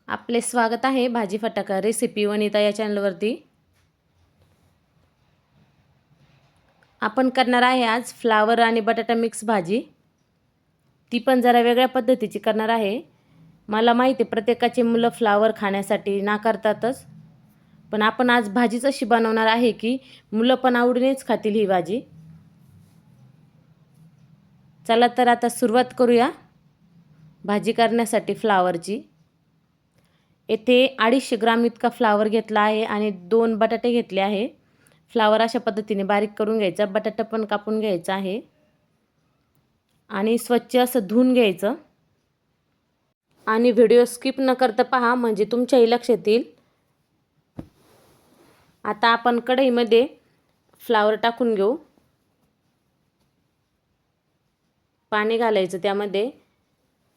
आपले स्वागत आहे भाजी फटाका रेसिपी वनिता या चॅनलवरती। आपण करणार आहे आज फ्लावर आणि बटाटा मिक्स भाजी। ती पण जरा वेगळ्या पद्धतीची करणार आहे। मला माहिती आहे प्रत्येकाची मुलं फ्लावर खाण्यासाठी नाकारतातच, पण आपण आज भाजीच अशी बनवणार आहे की मुलं पण आवडीनेच खातील ही भाजी। चला तर आता सुरुवात करूया भाजी करण्यासाठी फ्लावरची। येथे 250 ग्राम इतका फ्लावर घेतला आहे आणि 2 बटाटे घेतले आहे। फ्लावर अशा पद्धतीने बारीक करून घ्यायचा, बटाटा पण कापून घ्यायचा आहे आणि स्वच्छ असं धुवून घ्यायचं। आणि व्हिडिओ स्किप न करता पहा म्हणजे तुमच्याही लक्षात येईल। आता आपण कढईमध्ये फ्लावर टाकून घेऊ। पाणी घालायचं, त्यामध्ये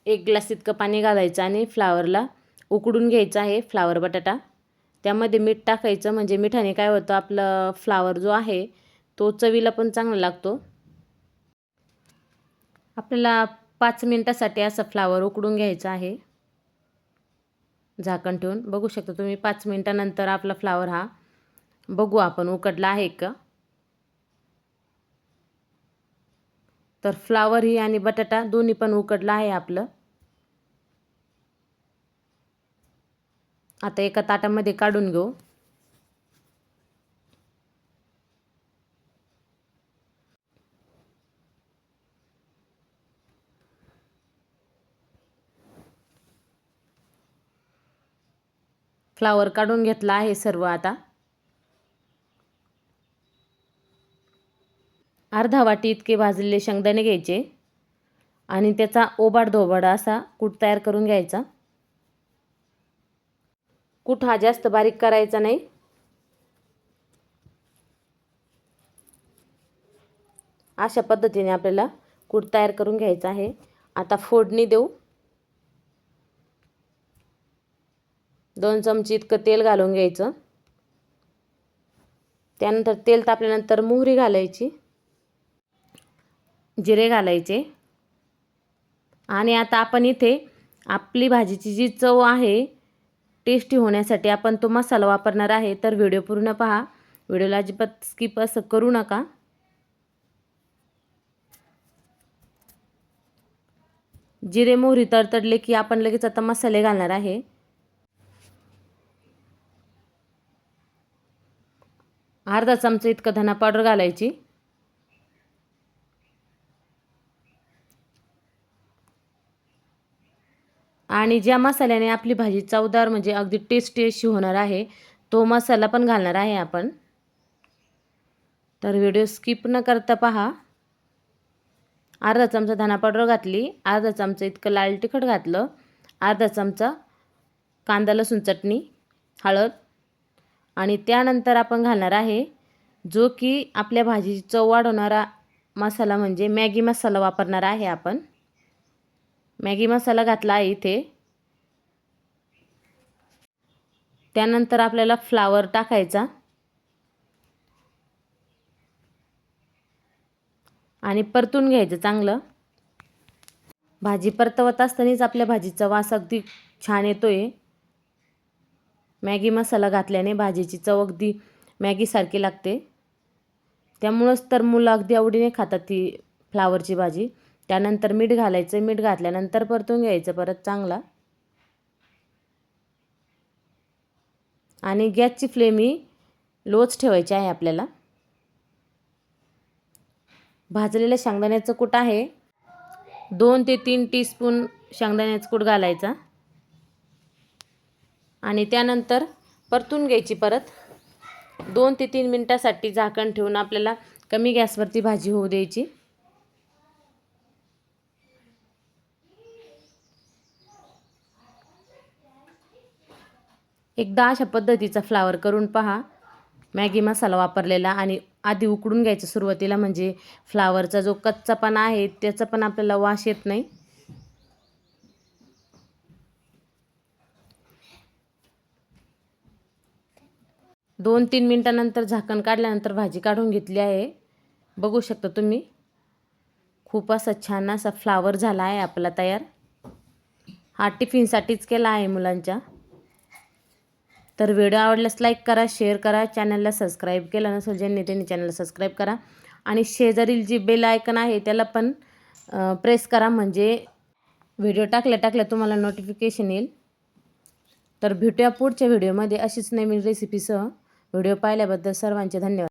1 ग्लास इतकं पाणी घालायचं आणि फ्लावरला उकडून घ्यायचं आहे। फ्लावर बटाटा त्यामध्ये मीठ टाकायचं, म्हणजे मिठाने काय होतं आपलं फ्लावर जो आहे तो चवीला पण चांगला लागतो। आपल्याला 5 मिनिटासाठी असं फ्लावर उकडून घ्यायचं आहे झाकण ठेवून। बघू शकता तुम्ही 5 मिनिटानंतर आपला फ्लावर हा बघू आपण उकडला आहे का। तर फ्लावर ही आणि बटाटा दोन्ही पण उकडला आहे आपलं। आता एका ताटामध्ये काढून घेऊ। फ्लावर काढून घेतला आहे सर्व। आता अर्धा वाटी इतके भाजलेले शेंगदाणे घ्यायचे आणि त्याचा ओबाड-धोबाड असा कूट तयार करून घ्यायचा। कूट हा जास्त बारीक करायचा नाही। अशा पद्धतीने आपल्याला कूट तयार करून घ्यायचा आहे। आता फोडणी देऊ। 2 चमचे इतकं तेल घालून घ्यायचं। त्यानंतर तेल तापल्यानंतर मोहरी घालायची, जिरे घालायचे आणि आता आपण इथे आपली भाजीची जी चव आहे टेस्टी होण्यासाठी आपण तो मसाला वापरणार आहे। तर व्हिडिओ पूर्ण पहा, व्हिडिओला अजिबात स्किप असं करू नका। जिरे मोहरी तडतडले की आपण लगेच आता मसाले घालणार आहे। अर्धा चमचा इतका धना पावडर घालायची आणि ज्या मसाल्याने आपली भाजी चवदार म्हणजे अगदी टेस्टी अशी होणार आहे तो मसाला पण घालणार आहे आपण। तर व्हिडिओ स्किप न करता पहा। अर्धा चमचा धना पावडर घातली, अर्धा चमचा इतकं लाल तिखट घातलं, अर्धा चमचा कांदा लसूण चटणी, हळद आणि त्यानंतर आपण घालणार आहे जो की आपल्या भाजीची चव वाढवणारा मसाला म्हणजे मॅगी मसाला वापरणार आहे आपण। मॅगी मसाला घातला आहे इथे। त्यानंतर आपल्याला फ्लावर टाकायचा आणि परतून घ्यायचं चांगलं। भाजी परतवत असतानाच आपल्या भाजीचा वास अगदी छान येतोय। मॅगी मसाला घातल्याने भाजीची चव अगदी मॅगीसारखी लागते। त्यामुळेच तर मुलं अगदी आवडीने खातात ती फ्लावरची भाजी। त्यानंतर मीठ घालायचं, मीठ घातल्यानंतर परतून घ्यायचं परत चांगला आणि गॅसची फ्लेम ही लोच ठेवायची आहे आपल्याला। भाजलेल्या शेंगदाण्याचं कूट आहे 2 ते 3 टीस्पून शेंगदाण्याचं कूट घालायचा आणि त्यानंतर परतून घ्यायची परत 2 ते 3 मिनिटासाठी झाकण ठेवून आपल्याला कमी गॅसवरती भाजी होऊ द्यायची। एकदा अशा पद्धतीचा फ्लावर करून पहा मॅगी मसाला वापरलेला आणि आधी उकडून घ्यायचं सुरुवातीला, म्हणजे फ्लावरचा जो कच्चापणा आहे त्याचा पण आपल्याला वास येत नाही। दोन 3 मिनिटानंतर झाकण काढल्यानंतर भाजी काढून घेतली आहे। बघू शकता तुम्ही खूप असा छान असा फ्लावर झाला आहे आपला तयार। हा टिफिनसाठीच केला आहे मुलांच्या। तर व्हिडिओ आवडल्यास लाईक करा, शेअर करा, चॅनलला सबस्क्राईब केलं नसेल ज्यांनी त्यांनी चॅनलला सबस्क्राईब करा आणि शेजारील जी बेल आयकन आहे त्याला पण प्रेस करा, म्हणजे व्हिडिओ टाकल्या तुम्हाला नोटिफिकेशन येईल. तर भेटूया पुढच्या व्हिडिओमध्ये अशीच नवीन रेसिपीसह. व्हिडिओ पाहिल्याबद्दल सर्वांचे धन्यवाद.